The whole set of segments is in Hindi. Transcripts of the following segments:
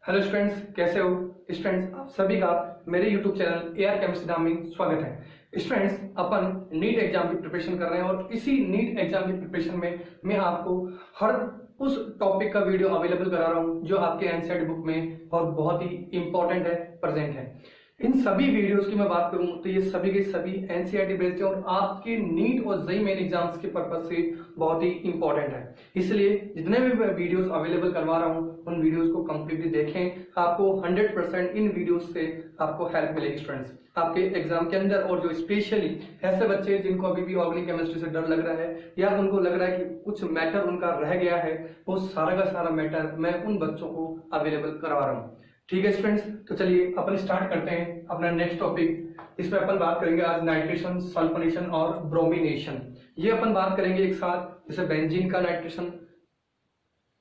हेलो स्टूडेंट्स, कैसे हो स्टूडेंट्स? आप सभी का मेरे यूट्यूब चैनल एआर केमिस्ट्री नाम में स्वागत है। स्टूडेंट्स, अपन नीट एग्जाम की प्रिपरेशन कर रहे हैं और इसी नीट एग्जाम की प्रिपरेशन में मैं आपको हर उस टॉपिक का वीडियो अवेलेबल करा रहा हूं जो आपके एनसीईआरटी बुक में और बहुत ही इंपॉर्टेंट है, प्रेजेंट है। इन सभी वीडियोस की मैं बात करूं तो ये सभी के सभी एनसीईआरटी बेस्ड है और आपके नीट और जेईई मेन एग्जाम्स के पर्पज से बहुत ही इंपॉर्टेंट है। इसलिए जितने भी वीडियोस अवेलेबल करवा रहा हूं उन वीडियोस को कंप्लीटली देखें। आपको 100% इन वीडियोस से आपको हेल्प मिलेगी स्टूडेंट्स आपके एग्जाम के अंदर। और जो स्पेशली ऐसे बच्चे जिनको अभी भी ऑर्गेनिक केमिस्ट्री से डर लग रहा है या उनको लग रहा है कि कुछ मैटर उनका रह गया है, वो सारा का सारा मैटर मैं उन बच्चों को अवेलेबल करवा रहा हूँ। ठीक है स्टूडेंट्स, तो चलिए अपन स्टार्ट करते हैं अपना नेक्स्ट टॉपिक। इसमें अपन बात करेंगे आज नाइट्रेशन, सल्फोनेशन और ब्रोमिनेशन। ये अपन बात करेंगे एक साथ, जैसे बेंजीन का नाइट्रेशन,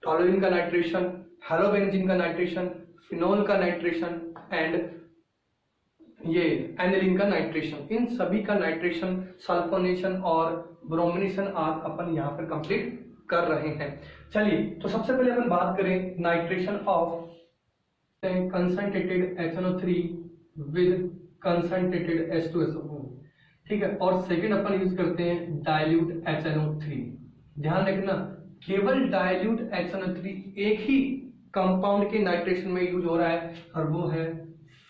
टॉलुइन का नाइट्रेशन, हेलोबेंजीन का नाइट्रेशन, फिनोल का नाइट्रेशन एंड ये एनिलीन का नाइट्रेशन। इन सभी का नाइट्रेशन, सल्फोनेशन और ब्रोमिनेशन आज अपन यहाँ पर कंप्लीट कर रहे हैं। चलिए, तो सबसे पहले अपन बात करें nitration of concentrated HNO3 with concentrated H2SO4। ठीक है, और सेकंड अपन यूज करते हैं डाइल्यूट HNO3। ध्यान रखना, केवल डाइल्यूट HNO3 एक ही कंपाउंड के नाइट्रेशन में यूज हो रहा है और वो है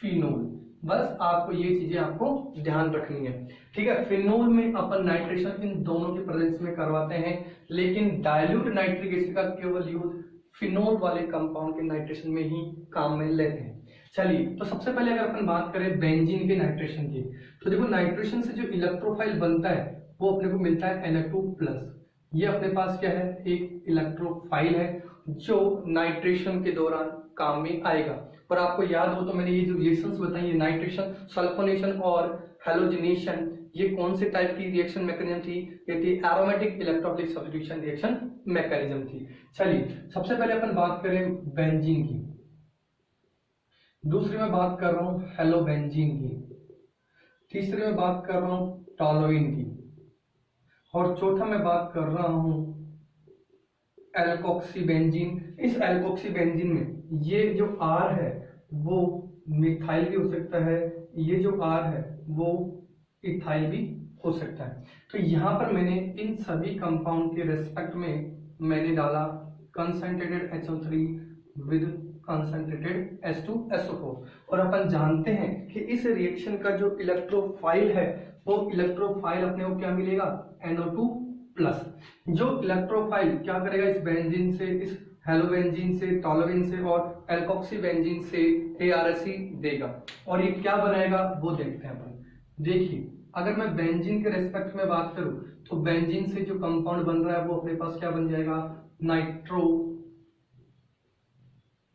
फिनोल। बस आपको ये चीजें आपको ध्यान रखनी है। ठीक है, फिनोल में अपन नाइट्रेशन इन दोनों के प्रेजेंस में करवाते हैं, लेकिन डाइल्यूट नाइट्रिक एसिड का केवल यूज फिनोल वाले कंपाउंड के नाइट्रेशन में ही काम में लेते हैं। चलिए, तो सबसे पहले अगर अपन बात करें बेंजीन के नाइट्रेशन की, तो देखो नाइट्रेशन से जो इलेक्ट्रोफाइल बनता है वो अपने को मिलता है Na2+। ये अपने पास क्या है, एक इलेक्ट्रोफाइल है जो नाइट्रेशन के दौरान काम में आएगा। और आपको याद हो तो मैंने ये जो रिएक्शंस बताई है, नाइट्रेशन, सल्फोनेशन और हैलोजिनेशन, ये कौन से टाइप की रिएक्शन मैकेनिज्म थी? ये थी aromatic electrophilic substitution reaction mechanism थी। चलिए, सबसे पहले अपन बात करें बेंजीन की, दूसरी में बात कर रहा हूं हेलोबेंजीन की, तीसरी में बात कर रहा हूं टॉलुइन की, और चौथा में बात कर रहा हूं एल्कोक्सीबेंजीन। इस एल्कोक्सीबेंजीन में ये जो R है वो मिथाइल भी हो सकता है, ये जो R है वो इथाइल भी हो सकता है। तो यहां पर मैंने इन सभी कंपाउंड के रेस्पेक्ट में मैंने डाला concentrated HO3 with concentrated H2SO4। और अपन जानते हैं कि इस रिएक्शन का जो इलेक्ट्रोफाइल है वो इलेक्ट्रोफाइल अपने को क्या मिलेगा, NO2+। जो इलेक्ट्रोफाइल क्या करेगा, इस बेंजीन से, इस हेलोबेंजीन से, टॉलुइन से और एल्कोक्सीबेंजीन से ARSE देगा। और ये क्या बनाएगा वो देखते हैं अपन। देखिए, अगर मैं बेंजीन के रेस्पेक्ट में बात करूं तो बेंजीन से जो कंपाउंड बन रहा है वो अपने पास क्या बन जाएगा, नाइट्रो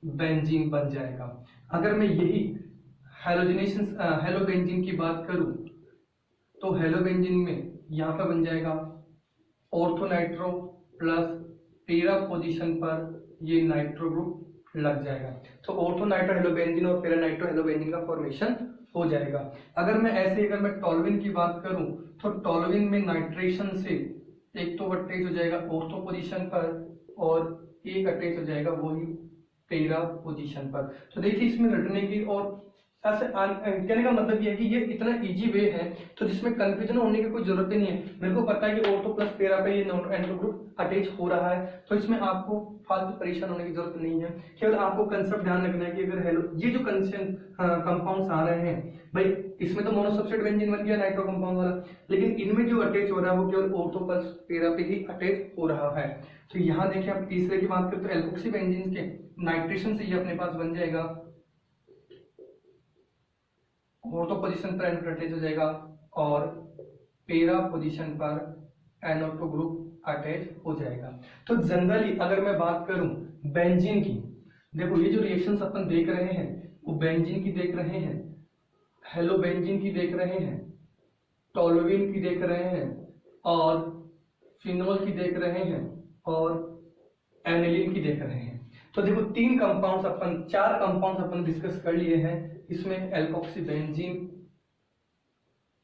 बेंजीन बन जाएगा। अगर मैं यही हेलोबेंजीन की बात करूं तो हेलोबेंजीन में यहां पर बन जाएगा ऑर्थोनाइट्रो प्लस 13 पोजीशन पर ये नाइट्रो ग्रुप लग जाएगा। तो ऑर्थोनाइट्रो हेलोबेंजीन और पैरा नाइट्रो हेलोबेंजीन का फॉर्मेशन हो जाएगा। अगर मैं टॉलुइन की बात करूं तो टॉलुइन में नाइट्रेशन से एक तो अटैच हो जाएगा ऑर्थो पोजीशन पर और एक अटैच हो जाएगा वही पैरा पोजीशन पर। तो देखिए, इसमें रटने की और ऐसे कहने का मतलब ये है कि ये इतना इजी वे है तो जिसमें कंफ्यूजन होने की कोई जरूरत ही नहीं है। मेरे को पता है कि ऑर्थो प्लस पैरा पे ये एंडो ग्रुप अटैच हो रहा है, तो इसमें आपको फालतू परेशान होने की जरूरत नहीं है। केवल आपको कंसेप्ट ध्यान रखना है कि अगर हेलो ये जो कंपाउंड्स आ रहे हैं भाई, इसमें तो मोनोसब्स्ट्रेट बेंजीन बन गया नाइट्रो कंपाउंड वाला, लेकिन इनमें जो अटैच हो रहा है वो केवल ऑर्थो प्लस पैरा पे ही अटैच हो रहा है। तो यहाँ देखिए, आप तीसरे की बात करें तो एल्कोक्सी बेंजीन के नाइट्रेशन से ये अपने पास बन जाएगा ऑर्थो पोजीशन पर अटैच हो जाएगा और पैरा पोजीशन पर NO2 ग्रुप अटैच हो जाएगा। तो जनरली अगर मैं बात करूं बेंजीन की, देखो ये जो रिएक्शंस अपन देख रहे हैं वो बेंजीन की देख रहे हैं, हेलोबेंजीन की देख रहे हैं, टॉलुइन की देख रहे हैं और फिनोल की देख रहे हैं और एनिलीन की देख रहे हैं। तो देखो, चार कंपाउंड्स अपन डिस्कस कर लिए हैं। इसमें एल्कोक्सीबेंजीन,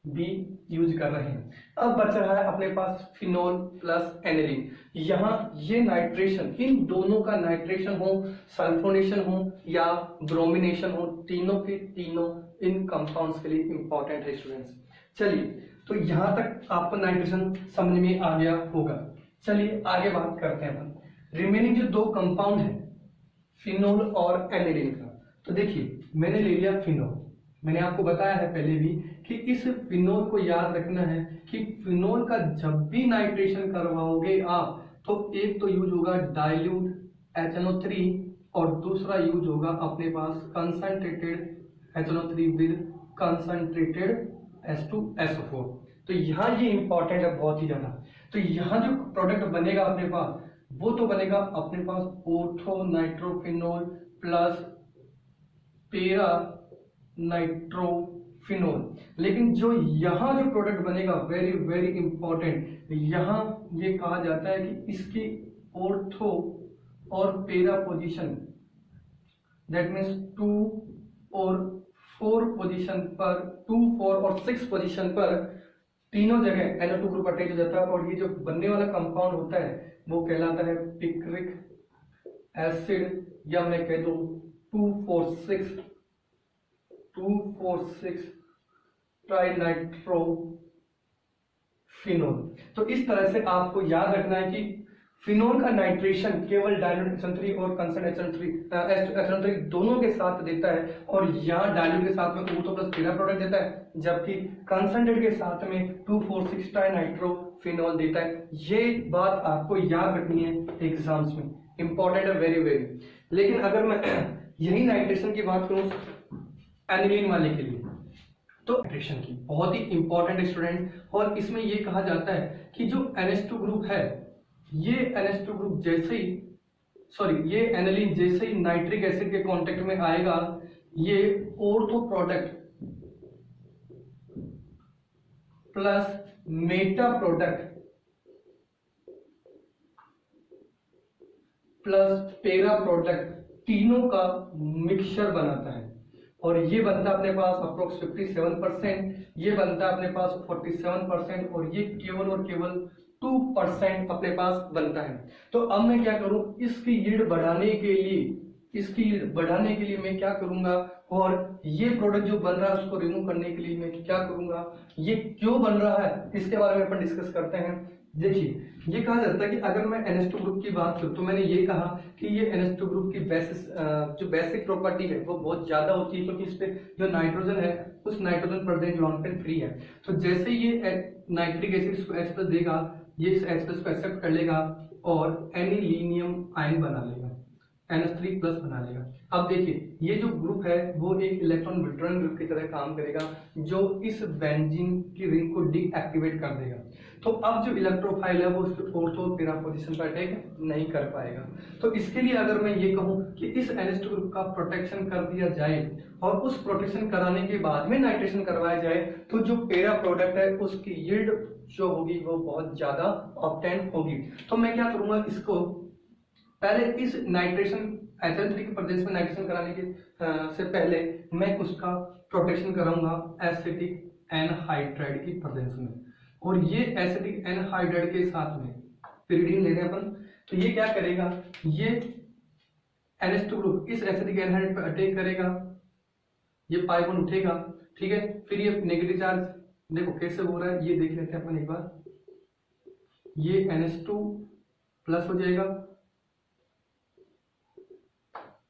भी यूज कर रहे हैं। अब बच रहा है अपने पास फिनोल प्लस एनिलीन। यहाँ ये नाइट्रेशन, इन दोनों का नाइट्रेशन हो, सल्फोनेशन हो या ब्रोमिनेशन हो, तीनों के तीनों इन कंपाउंड्स के लिए इंपॉर्टेंट है स्टूडेंट्स। चलिए, तो यहाँ तक आपको नाइट्रेशन समझ में आ गया होगा। चलिए आगे बात करते हैं अपन रिमेनिंग जो दो कंपाउंड है फिनोल और एनिलीन का। तो देखिए, मैंने ले लिया फिनोल। मैंने आपको बताया है पहले भी कि इस फिनोल को याद रखना है कि फिनोल का जब भी नाइट्रेशन करवाओगे आप, तो एक तो यूज होगा डाइल्यूट HNO3 और दूसरा यूज होगा अपने पास concentrated HNO3 with concentrated H2SO4। तो यहाँ ये इंपॉर्टेंट है बहुत ही ज्यादा। तो यहाँ जो प्रोडक्ट बनेगा अपने पास, वो तो बनेगा अपने पास ऑर्थो नाइट्रोफिनोल प्लस पेरा नाइट्रोफिनोल। लेकिन जो यहाँ जो प्रोडक्ट बनेगा, वेरी वेरी इंपॉर्टेंट, यहाँ ये कहा जाता है कि इसकी ऑर्थो और पेरा पोजीशन, दैट मीन्स 2 और 4 पोजीशन पर, 2, 4 और 6 पोजीशन पर तीनों जगह NO2 ग्रुप अटैच हो जाता है। और ये जो बनने वाला कंपाउंड होता है वो कहलाता है पिक्रिक एसिड, या मैं कह दूं 2,4,6 ट्राइनाइट्रोफिनोल। तो इस तरह से आपको याद रखना है कि फिनोल का नाइट्रेशन केवल डाइल्यूट HNO3 और कंसंट्रेटेड HNO3 दोनों के साथ देता है, और यहाँ डाइल्यूट के साथ में ऑर्थो प्लस पेरा प्रोडक्ट देता है, जबकि कंसंट्रेट के साथ में 2,4,6 ट्राइनाइट्रोफिनोल देता है। ये बात आपको याद रखनी है एग्जाम्स में, इंपॉर्टेंट है वेरी वेरी। लेकिन अगर मैं यही नाइट्रेशन की बात करूं एनिलीन वाले के लिए, तो नाइट्रेशन की बहुत ही इंपॉर्टेंट स्टूडेंट, और इसमें ये कहा जाता है कि जो NH2 ग्रुप है, ये NH2 ग्रुप जैसे ही, सॉरी, ये एनिलीन जैसे ही नाइट्रिक एसिड के कांटेक्ट में आएगा, ये ortho product plus Meta product plus पेरा प्रोडक्ट तीनों का मिक्सचर बनाता है। और ये बनता है अपने पास अप्रोक्स 57%, ये बनता है अपने पास 47%, और ये केवल और केवल 2% अपने पास बनता है। तो अब मैं क्या करूं, इसकी यील्ड बढ़ाने के लिए, इसकी यील्ड बढ़ाने के लिए मैं क्या करूंगा, और ये प्रोडक्ट जो बन रहा है उसको रिमूव करने के लिए मैं क्या करूंगा, ये क्यों बन रहा है इसके बारे में अपन डिस्कस करते हैं। देखिए, ये कहा जाता है कि अगर मैं NH2 ग्रुप की बात करूं, तो मैंने ये कहा कि ये NH2 ग्रुप की जो बेसिक प्रॉपर्टी है वो बहुत ज्यादा होती है, क्योंकि इस पे जो नाइट्रोजन है उस nitrogen present electron pair free है। तो जैसे ये नाइट्रिक एसिड इसको H+ देगा, ये इस H+ को एक्सेप्ट कर लेगा और एनिलीनियम आयन बना लेगा, NH3+ बना लेगा। अब देखिए, ये जो ग्रुप है वो एक इलेक्ट्रॉन विड्रॉइंग ग्रुप की तरह काम करेगा, जो इस बेंजीन की रिंग को डीएक्टिवेट कर देगा। तो अब जो इलेक्ट्रोफाइल है वो उसके ऑर्थो और पेरा पोजीशन पर अटैक नहीं कर पाएगा। तो इसके लिए अगर मैं ये कहूं कि इस NH2 ग्रुप का प्रोटेक्शन कर दिया जाए, और उस प्रोटेक्शन कराने के बाद में नाइट्रेशन करवाया जाए, तो जो पेरा प्रोडक्ट है उसकी यील्ड जो होगी वो बहुत ज्यादा ऑब्टेन होगी। तो मैं क्या करूंगा, इसको पहले इस नाइट्रेशन HN3 के प्रेजेंस में नाइट्रेशन कराने के से पहले मैं उसका प्रोटेक्शन कराऊंगा एसिटिक एनहाइड्राइड की प्रेजेंस में। और ये एसिटिक एनहाइड्राइड के साथ में pyridine ले रहे हैं अपन, तो ये क्या करेगा, ये NH2 ग्रुप इस एसिटिक एनहाइड्राइड पर अटैक करेगा, ये पाई बॉन्ड उठेगा, ठीक है। फिर ये नेगेटिव चार्ज देखो कैसे हो रहा है, ये देख लेते हैं अपन एक बार। ये NH2+ हो जाएगा,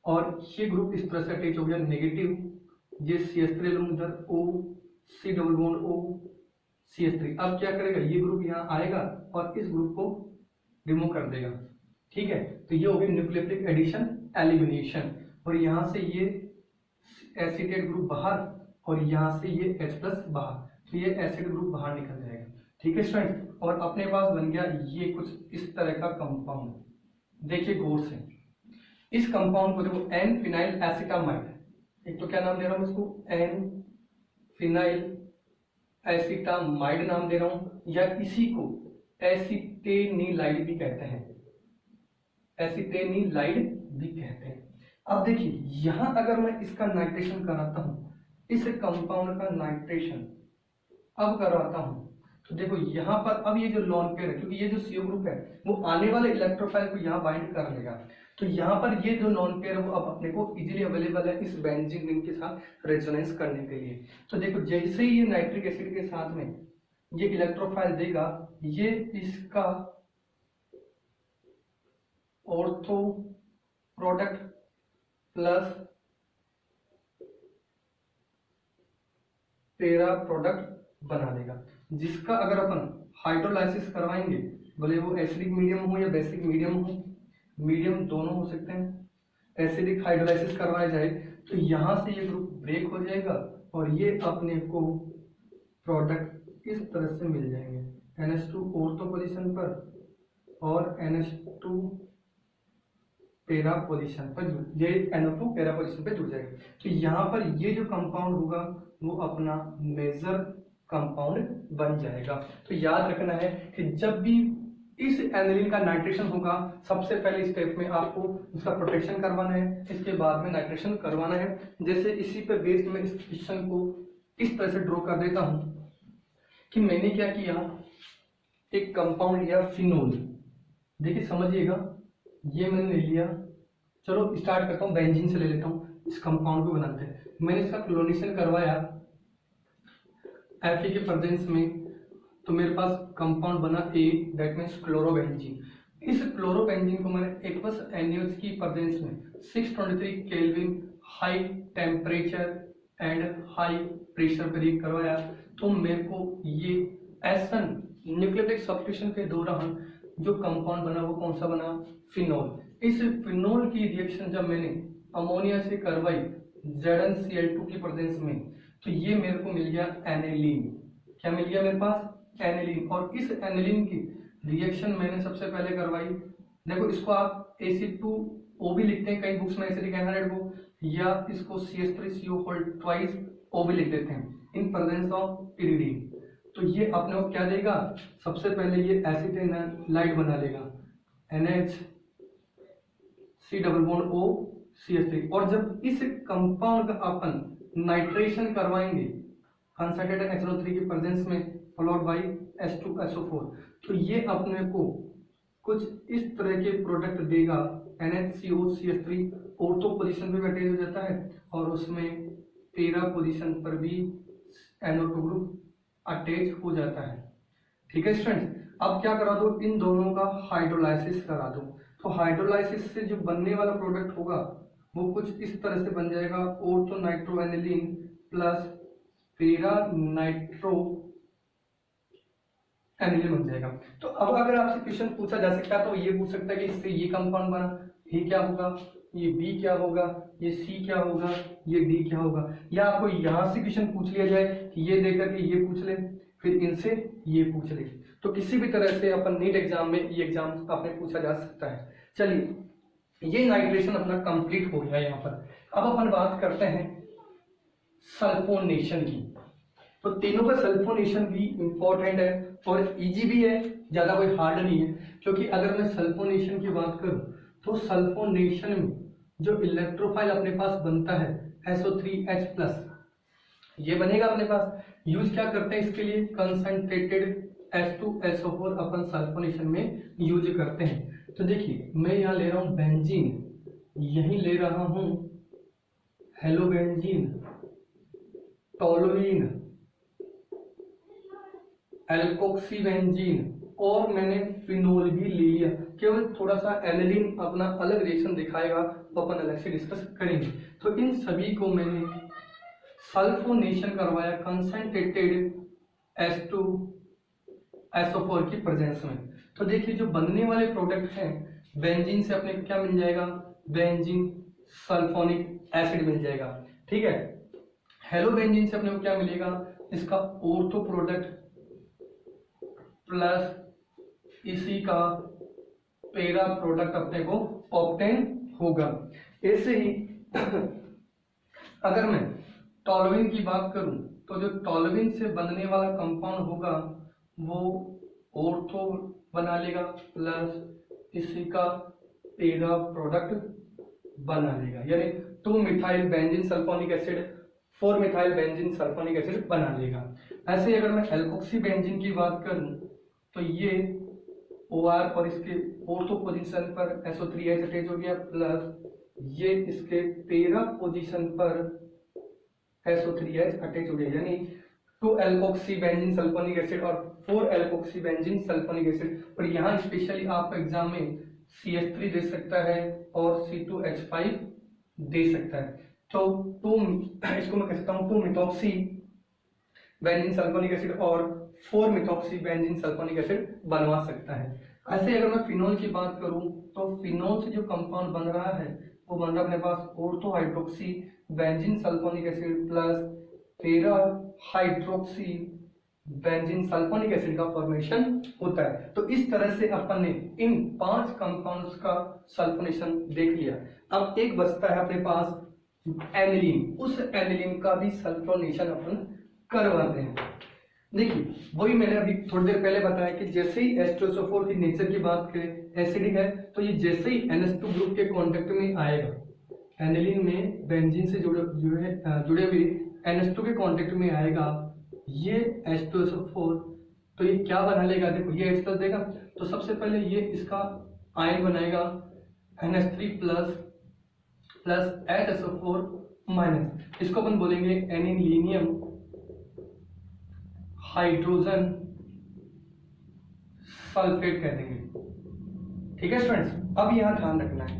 और ये ग्रुप इस तरह से अटैच हो गया नेगेटिव, ये CH3 उधर O, C double bond O, CH3। अब क्या करेगा, ये ग्रुप यहाँ आएगा और इस ग्रुप को रिमूव कर देगा, ठीक है। तो ये हो गया न्यूक्लियोफिलिक एडिशन एलिमिनेशन, और यहाँ से ये एसिटेट ग्रुप बाहर, और यहाँ से ये H+ बाहर, तो ये एसिड ग्रुप बाहर निकल जाएगा, ठीक है स्टूडेंट। और अपने पास बन गया ये कुछ इस तरह का कंपाउंड। देखिए गौर से, इस कंपाउंड को देखो एन फिनाइल एसिटामाइड, एक तो क्या नाम दे रहा हूं इसको, एन फिनाइल एसिटामाइड नाम दे रहा हूं, या इसी को एसिटेनिलाइड भी कहते हैं, एसिटेनिलाइड भी कहते हैं। अब देखिए, यहां अगर मैं इसका नाइट्रेशन कराता हूं, इस कंपाउंड का नाइट्रेशन अब करवाता हूँ। तो देखो यहाँ पर अब ये जो लोन पेयर है, क्योंकि ये जो CO ग्रुप है वो आने वाले इलेक्ट्रोफाइल को यहाँ बाइंड कर लेगा, तो यहाँ पर ये जो लोन पेयर है वो अब अपने को इजीली अवेलेबल है इस बेंजीन रिंग के साथ रेजोनेंस करने के लिए। तो देखो जैसे ही ये नाइट्रिक एसिड के साथ में ये इलेक्ट्रोफाइल देगा, ये इसका ऑर्थो प्रोडक्ट प्लस पेरा प्रोडक्ट बना देगा, जिसका अगर अपन हाइड्रोलाइसिस करवाएंगे, भले वो एसिडिक मीडियम हो या बेसिक मीडियम हो, मीडियम दोनों हो सकते हैं, एसिडिक हाइड्रोलाइसिस करवाया जाए तो यहाँ से ये ग्रुप ब्रेक हो जाएगा और ये अपने को प्रोडक्ट इस तरह से मिल जाएंगे, NH2 ऑर्थो पोजीशन पर और NH2 पेरा पोजीशन पर, ये NO2 पेरा पोजीशन पे जुड़ जाएगा। तो यहाँ पर ये जो कंपाउंड होगा वो अपना मेजर कंपाउंड बन जाएगा। तो याद रखना है कि जब भी इस एनिलीन का नाइट्रेशन होगा, सबसे पहले स्टेप में आपको उसका प्रोटेक्शन करवाना है, इसके बाद में नाइट्रेशन करवाना है। जैसे इसी पे बेस्ड में इस क्वेश्चन को इस तरह से ड्रॉ कर देता हूँ कि मैंने क्या किया, एक कंपाउंड लिया फिनोल, देखिए समझिएगा, ये मैंने ले लिया। चलो स्टार्ट करता हूँ, बेंजीन से ले लेता हूँ, इस कंपाउंड को बनाते हैं। मैंने इसका क्लोरीनेशन करवाया Fe के प्रेजेंस में, तो मेरे पास कंपाउंड बना A, दैट मीन्स क्लोरोबेंजीन। इस क्लोरोबेंजीन को मैंने एक्वस NaOH की प्रेजेंस में 623 kelvin high temperature and high pressure पर हीट करवाया, तो मेरे को ये एसन न्यूक्लियोटाइड सब्स्टिट्यूशन के दौरान जो कंपाउंड बना वो कौन सा बना, फिनोल। इस फिनोल की रिएक्शन जब मैंने अमोनिया से करवाई ZnCl2 की प्रेजेंस में, तो ये मेरे को मिल गया एनिलीन। क्या मिल गया मेरे पास, एनिलीन। और इस एनिलीन की रिएक्शन मैंने सबसे पहले करवाई, देखो इसको आप Ac2O भी लिखते हैं कई बुक्स में एसिडिक एनहाइड्राइड को, या इसको CH3CO ट्वाइस O भी लिख देते हैं इन प्रेजेंस ऑफ pyridine। तो ये अपने को क्या देगा, सबसे पहले ये एसिटाइलाइड बना लेगा, NHC≡O और जब इस कंपाउंड का अपन नाइट्रेशन करवाएंगे कंसंट्रेटेड HNO3 की प्रेजेंस में फॉलोड बाय H2SO4, तो ये अपने को कुछ इस तरह के प्रोडक्ट देगा। NHCOCH3 ऑर्थो पोजीशन पे अटैच हो जाता है और उसमें पेरा पोजीशन पर भी NO2 ग्रुप अटैच हो जाता है। ठीक है स्टूडेंट्स, अब क्या करा दो, इन दोनों का हाइड्रोलाइसिस करा दो। तो हाइड्रोलाइसिस से जो बनने वाला प्रोडक्ट होगा वो कुछ इस तरह से बन जाएगा, ऑर्थो नाइट्रो एनिलीन प्लस पेरा नाइट्रो एनिलीन बन जाएगा। तो अब अगर आपसे क्वेश्चन पूछा जा सकता है तो ये पूछ सकता है कि इससे ये कंपाउंड बना, ये क्या होगा, ये B क्या होगा, ये C क्या होगा, ये D क्या होगा, या आपको यहां से क्वेश्चन पूछ लिया जाए कि ये देकर के ये पूछ ले, फिर इनसे ये पूछ ले। तो किसी भी तरह से अपन नीट एग्जाम में ये एग्जाम आपने पूछा जा सकता है। चलिए ये नाइट्रेशन अपना कंप्लीट हो गया। यहाँ पर अब अपन बात करते हैं सल्फोनेशन की। तो तीनों का सल्फोनेशन भी इंपॉर्टेंट है और इजी भी है, ज्यादा कोई हार्ड नहीं है। क्योंकि अगर मैं सल्फोनेशन की बात करूं तो सल्फोनेशन में जो इलेक्ट्रोफाइल अपने पास बनता है SO3H+, ये बनेगा अपने पास। यूज क्या करते हैं इसके लिए, कंसंट्रेटेड H2SO4 अपन सल्फोनेशन में यूज करते हैं। तो देखिए मैं यहाँ ले रहा हूं बेंजीन, यही ले रहा हूं हेलोबेंजीन, टोलुइन, एल्कोक्सीबेंजीन और मैंने फिनोल भी ले लिया। केवल थोड़ा सा एनिलीन अपना अलग रिएक्शन दिखाएगा तो अपन अलग से डिस्कस करेंगे। तो इन सभी को मैंने सल्फोनेशन करवाया कंसंट्रेटेड H2SO4 की प्रेजेंस में। तो देखिए जो बनने वाले प्रोडक्ट हैं, बेंजीन से अपने क्या मिल जाएगा, बेंजीन सल्फोनिक एसिड मिल जाएगा। ठीक है, हेलोबेंजीन से अपने को क्या मिलेगा, इसका ऑर्थो प्रोडक्ट प्लस इसी का पेरा प्रोडक्ट अपने को ऑब्टेन होगा। ऐसे ही अगर मैं टोलुइन की बात करूं तो जो टोलुइन से बनने वाला कंपाउंड होगा वो ऑर्थो बना लेगा प्लस इसी का पेरा प्रोडक्ट बना लेगा, यानी 2 methyl benzene sulphonic acid 4 methyl benzene sulphonic acid बना लेगा। ऐसे ही अगर मैं एल्कोक्सी बेंजीन की बात करूं तो ये OR और इसके फोर्थ पोजीशन पर SO3H अटैच हो गया, प्लस ये इसके 13 पोजीशन पर SO3H अटैच हो गया, यानी 2 एल्कोक्सी बेंजीन सल्फोनिक एसिड और 4 एल्कोक्सी बेंजीन सल्फोनिक एसिड। और यहाँ स्पेशली आपको एग्जाम में CH3 दे सकता है और C2H5 दे सकता है। तो इसको मैं कह सकता हूँ 2 मिथॉक्सी बेंजीन सल्फोनिक एसिड और 4 मिथॉक्सी बेंजीन सल्फोनिक एसिड बनवा सकता है। ऐसे अगर मैं फिनोल की बात करूं तो फिनोल से जो कंपाउंड बन रहा है वो बन रहा है अपने पास ortho hydroxy benzene sulphonic acid plus 13 hydroxy benzene sulphonic acid का फॉर्मेशन होता है। तो इस तरह से अपन ने इन 5 कंपाउंड्स का सल्फोनेशन देख लिया। अब एक बचता है अपने पास एनिलीन, उस एनिलीन का भी सल्फोनेशन अपन करवाते हैं। देखिए वही मैंने अभी थोड़ी देर पहले बताया कि जैसे ही H2SO4 की नेचर की बात करें एसिडिक है, तो ये जैसे ही NH2 ग्रुप के कांटेक्ट में आएगा, एनिलीन में बेंजीन से जुड़े हुए NH2 के कांटेक्ट में आएगा ये H2SO4, तो ये क्या बना लेगा, देखो ये H+ देगा तो सबसे पहले ये इसका आयन बनाएगा NH3 प्लस HSO4 माइनस, इसको अपन बोलेंगे एनिलीनियम हाइड्रोजन सल्फेट कह देंगे। ठीक है स्टूडेंट्स, अब यहां ध्यान रखना है,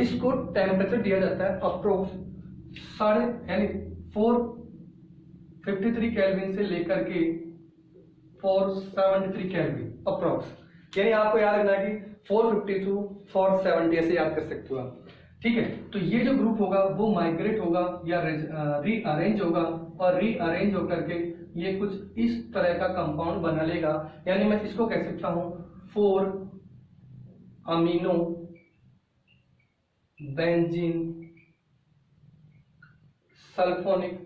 इसको टेम्परेचर दिया जाता है अप्रोक्स 453 केल्विन से लेकर के 473 केल्विन अप्रोक्स, यानी आपको याद रखना है कि 450 टू 470 ऐसे याद कर सकते हो आप। ठीक है, तो ये जो ग्रुप होगा वो माइग्रेट होगा या रीअरेंज होगा और रीअरेंज होकर के ये कुछ इस तरह का कंपाउंड बना लेगा, यानी मैं इसको कह सकता हूं 4 अमीनो बेंजीन सल्फोनिक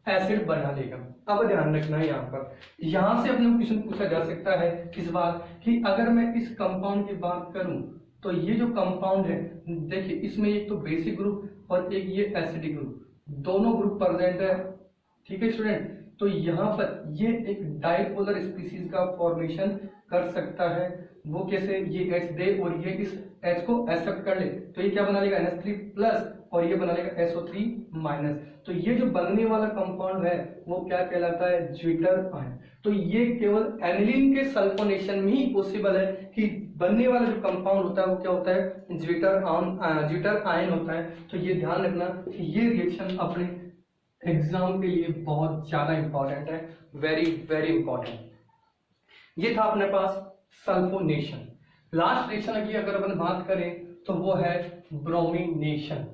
एसिड बना लेगा। अब ध्यान रखना है यहां से अपने क्वेश्चन पूछा जा सकता है किस बात कि अगर मैं इस कंपाउंड की बात करूं तो ये जो कंपाउंड है, देखिए इसमें एक तो बेसिक ग्रुप और एक ये एसिडिक ग्रुप, दोनों ग्रुप प्रेजेंट है। ठीक है स्टूडेंट, तो यहाँ पर ये एक डाइपोलर स्पीसीज का फॉर्मेशन कर सकता है। वो कैसे, ये H दे और ये इस H को एक्सेप्ट कर ले तो ये क्या बना लेगा NH3 प्लस और ये बना लेगा SO3 माइनस। तो ये जो बनने वाला कंपाउंड है वो क्या कहलाता है, ज्विटर आयन। तो ये केवल एनिलीन के सल्फोनेशन में ही पॉसिबल है कि बनने वाला जो कंपाउंड होता है वो क्या होता है, ज्विटर आयन होता है। तो ये ध्यान रखना कि ये रिएक्शन अपने एग्जाम के लिए बहुत ज्यादा इंपॉर्टेंट है, वेरी वेरी इंपॉर्टेंट। ये था अपने पास सल्फोनेशन। लास्ट रिएक्शन की अगर अपन बात करें तो वो है ब्रोमिनेशन।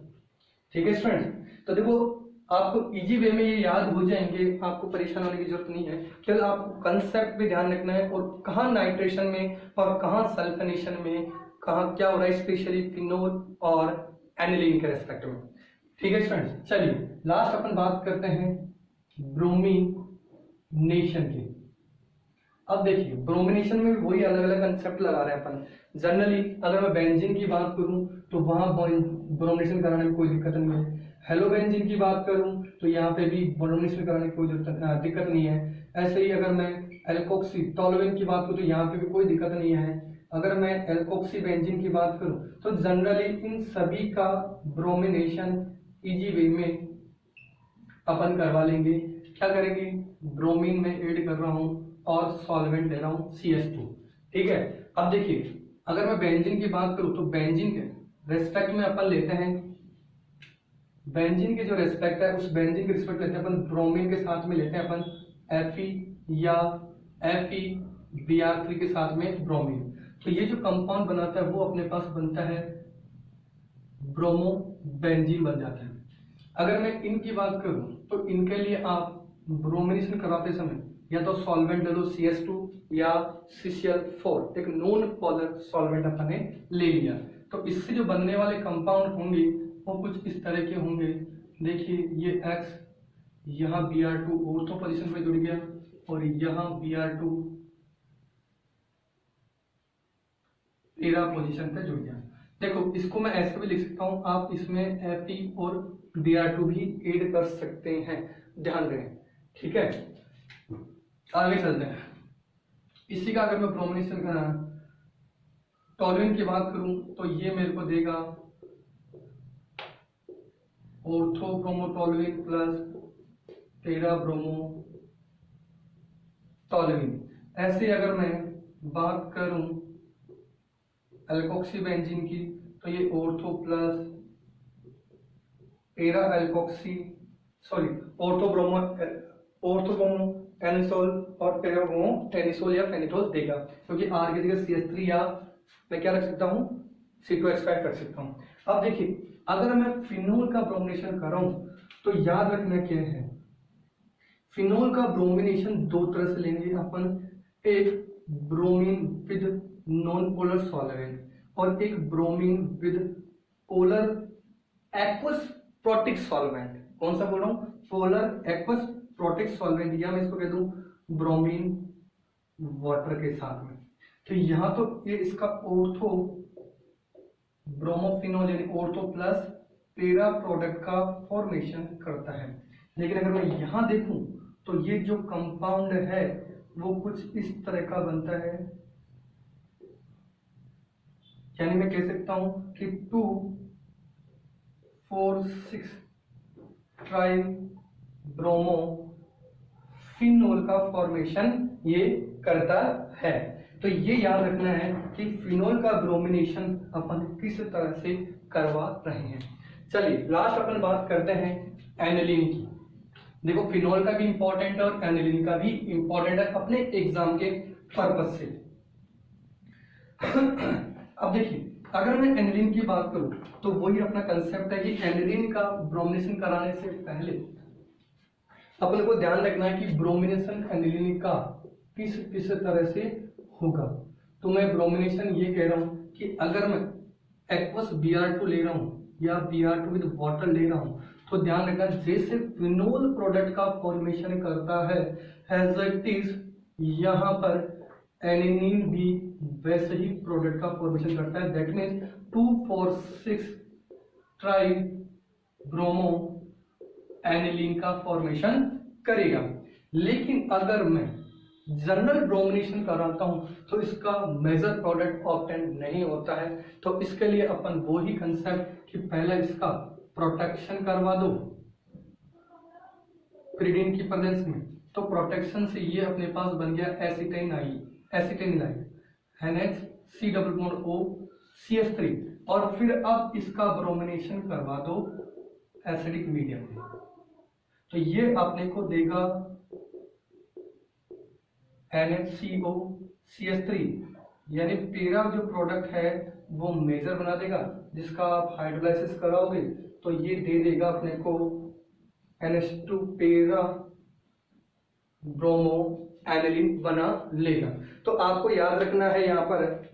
ठीक है स्टूडेंट्स, तो देखो आपको इजी वे में ये याद हो जाएंगे, आपको परेशान होने की जरूरत नहीं है, केवल आपको कंसेप्ट भी ध्यान रखना है और कहाँ नाइट्रेशन में और कहाँ सल्फोनेशन में कहाँ क्या हो रहा है, स्पेशली फिनोल और एनिलीन के रेस्पेक्ट में। ठीक है स्टूडेंट्स, चलिए लास्ट अपन बात करते हैं ब्रोमिनेशन की। अब देखिए ब्रोमिनेशन में भी वही अलग अलग कंसेप्ट लगा रहे हैं अपन। जनरली अगर मैं बेंजीन की बात करूं तो वहां ब्रोमिनेशन कराने में कोई दिक्कत नहीं है। हेलोबेंजीन की बात करूं तो यहाँ पे भी ब्रोमिनेशन कराने की कोई दिक्कत नहीं है। ऐसे ही अगर मैं एल्कोक्सी टोलुएन की बात करूं तो यहाँ पे भी कोई दिक्कत नहीं है। अगर मैं एल्कोक्सी बेंजीन की बात करूं तो जनरली इन सभी का ब्रोमिनेशन इजी वे में अपन करवा लेंगे। क्या करेंगे, ब्रोमीन में ऐड कर रहा हूं और सॉल्वेंट ले रहा हूं CH2। ठीक है, अब देखिए अगर मैं बेंजीन की बात करूं तो बेंजीन के रेस्पेक्ट में अपन लेते हैं, बेंजीन के जो रेस्पेक्ट है उस बेंजीन के रेस्पेक्ट लेते हैं अपन ब्रोमीन के साथ में लेते हैं अपन Fe या FeBr3 के साथ में ब्रोमीन। तो ये जो कंपाउंड बनाता है वो अपने पास बनता है ब्रोमो बेंजीन बन जाता है। अगर मैं इनकी बात करूं तो इनके लिए आप ब्रोमिनेशन कराते समय या तो सॉल्वेंट ले लो CH2 या CCl4, एक नॉन पोलर सॉल्वेंट अपन ने ले लिया। तो इससे जो बनने वाले कंपाउंड होंगे वो कुछ इस तरह के होंगे। देखिए ये X यहाँ Br2 ऑर्थो पोजीशन पे जुड़ गया और यहाँ Br2 13 पोजीशन पे जुड़ गया। देखो इसको मैं ऐसे भी लिख सकता हूँ, आप इसमें Fe और Br2 भी ऐड कर सकते हैं, ध्यान रहे, ठीक है। आगे चलते हैं। इसी का अगर मैं ब्रोमिनेशन टॉलुएंट की बात करूं तो ये मेरे को देगा ऑर्थो ब्रोमो टॉलुएंट प्लस टेरा ब्रोमो टॉलुएंट। ऐसे अगर मैं बात करूं एल्कोक्सी बेंजीन की तो ये ऑर्थो प्लस टेरा एल्कोक्सी ऑर्थो ब्रोमो एनिसोल और टेरा ब्रोमो एनिसोल या फेनिटोल देगा, क्योंकि आर की जगह CH3 या मैं क्या रख सकता हूँ C2H5 रख सकता हूँ। अब देखिए अगर मैं फिनोल का ब्रोमिनेशन कर रहा हूँ तो याद रखना क्या है, फिनोल का ब्रोमिनेशन दो तरह से लेंगे अपन, एक bromine with non polar solvent और एक bromine with polar aqueous protic solvent. कौन सा बोल रहा हूं, पोलर एक्वस प्रोटिक सॉल्वेंट, या मैं इसको कह दूं ब्रोमीन वाटर के साथ में। तो यहां तो ये इसका ऑर्थो ब्रोमोफिनोल यानी ऑर्थो प्लस टेरा प्रोडक्ट का फॉर्मेशन करता है। लेकिन अगर मैं यहां देखूं तो ये जो कंपाउंड है वो कुछ इस तरह का बनता है, यानी मैं कह सकता हूं कि 2,4,6 ट्राई ब्रोमो फिनोल का फॉर्मेशन ये करता है। तो ये याद रखना है कि फिनोल का ब्रोमिनेशन अपन किस तरह से करवा रहे हैं। चलिए लास्ट अपन बात करते हैं एनिलीन की। देखो फिनोल का भी इंपॉर्टेंट है और एनिलीन का भी इंपॉर्टेंट है अपने एग्जाम के पर्पज से। अब देखिए अगर मैं एनिलीन की बात करूं तो वही अपना कंसेप्ट है कि एनिलीन का ब्रोमिनेशन कराने से पहले अपन को ध्यान रखना है कि ब्रोमिनेशन एनिलीन का किस किस तरह से होगा। तो मैं ब्रोमिनेशन ये कह रहा हूं कि अगर मैं एक्वस Br2 ले रहा हूं या Br2 विद वाटर ले रहा हूं तो ध्यान रखना जैसे फिनोल प्रोडक्ट का फॉर्मेशन करता है एज इट इज यहाँ पर एनिलीन भी वैसे ही प्रोडक्ट का फॉर्मेशन करता है। That means 2,4,6 try bromo aniline का फॉर्मेशन करेगा। लेकिन अगर मैं जनरल ब्रोमिनेशन कराता हूं तो इसका मेजर प्रोडक्ट ऑब्टेन नहीं होता है। तो इसके लिए अपन वो ही कंसेप्ट कि पहले इसका प्रोटेक्शन करवा दो प्रिडीन की प्रेजेंस में, तो प्रोटेक्शन से ये अपने पास बन गया एसिटेनिलाइड NH C double bond O CH3, और फिर अब इसका ब्रोमिनेशन करवा दो एसिडिक मीडियम में, तो ये अपने को देगा NHCO CH3, यानी तेरा जो प्रोडक्ट है वो मेजर बना देगा, जिसका आप हाइड्रोलाइसिस कराओगे तो ये दे देगा अपने को NH2 पेरा ब्रोमो एनिलीन बना लेगा। तो आपको याद रखना है यहां पर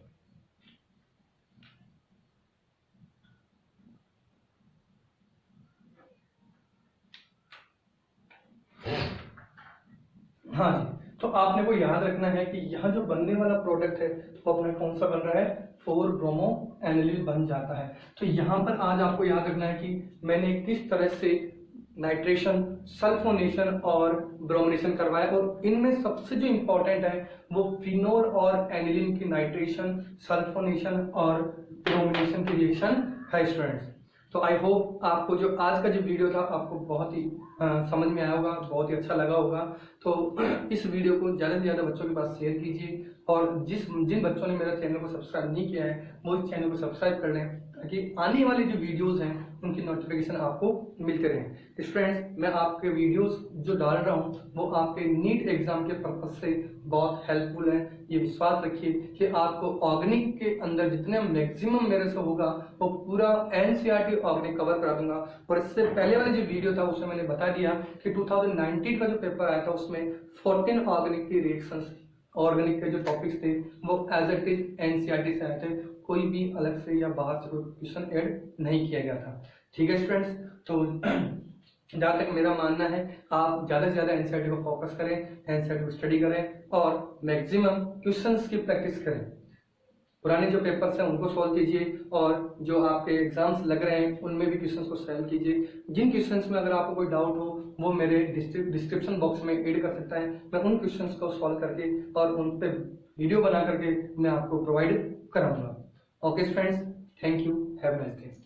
हाँ जी, तो आपने को याद रखना है कि यह जो बनने वाला प्रोडक्ट है वो अपना कौन सा बन रहा है, 4 ब्रोमो एनिलीन बन जाता है। तो यहाँ पर आज आपको याद रखना है कि मैंने किस तरह से नाइट्रेशन, सल्फोनेशन और ब्रोमिनेशन करवाया, और इनमें सबसे जो इंपॉर्टेंट है वो फिनोल और एनिलीन की नाइट्रेशन, सल्फोनेशन और ब्रोमिनेशन की रिएक्शन है स्टूडेंट्स। तो आई होप आपको जो आज का जो वीडियो था आपको बहुत ही समझ में आया होगा, बहुत ही अच्छा लगा होगा। तो इस वीडियो को ज़्यादा से ज़्यादा बच्चों के पास शेयर कीजिए, और जिन बच्चों ने मेरा चैनल को सब्सक्राइब नहीं किया है वो इस चैनल को सब्सक्राइब कर लें, ताकि आने वाली जो वीडियोस हैं उनकी नोटिफिकेशन आपको मिलते रहें। स्टूडेंट्स, मैं आपके वीडियोस जो डाल रहा हूं वो आपके नीट एग्जाम के पर्पज से बहुत हेल्पफुल है। ये विश्वास रखिए कि आपको ऑर्गेनिक के अंदर जितने मैक्सिमम मेरे से होगा वो पूरा NCERT ऑर्गेनिक कवर करा दूंगा। और इससे पहले वाली जो वीडियो था उसमें मैंने बता दिया कि 2019 का जो पेपर आया था उसमें 14 ऑर्गेनिक की रिएक्शंस, ऑर्गेनिक के जो टॉपिक्स थे वो एज इट इज NCERT से आए थे, कोई भी अलग से या बाहर से कोई क्वेश्चन ऐड नहीं किया गया था। ठीक है स्टूडेंट्स, तो जहाँ तक मेरा मानना है आप ज़्यादा से ज़्यादा NCERT को फोकस करें, NCERT को स्टडी करें और मैक्सिमम क्वेश्चंस की प्रैक्टिस करें। पुराने जो पेपर्स हैं उनको सॉल्व कीजिए और जो आपके एग्जाम्स लग रहे हैं उनमें भी क्वेश्चंस को सॉल्व कीजिए। जिन क्वेश्चंस में अगर आपको कोई डाउट हो वो मेरे डिस्क्रिप्शन बॉक्स में ऐड कर सकता है, मैं उन क्वेश्चंस को सॉल्व करके और उन पे वीडियो बना करके मैं आपको प्रोवाइड कराऊंगा। Okay friends, thank you, have a nice day.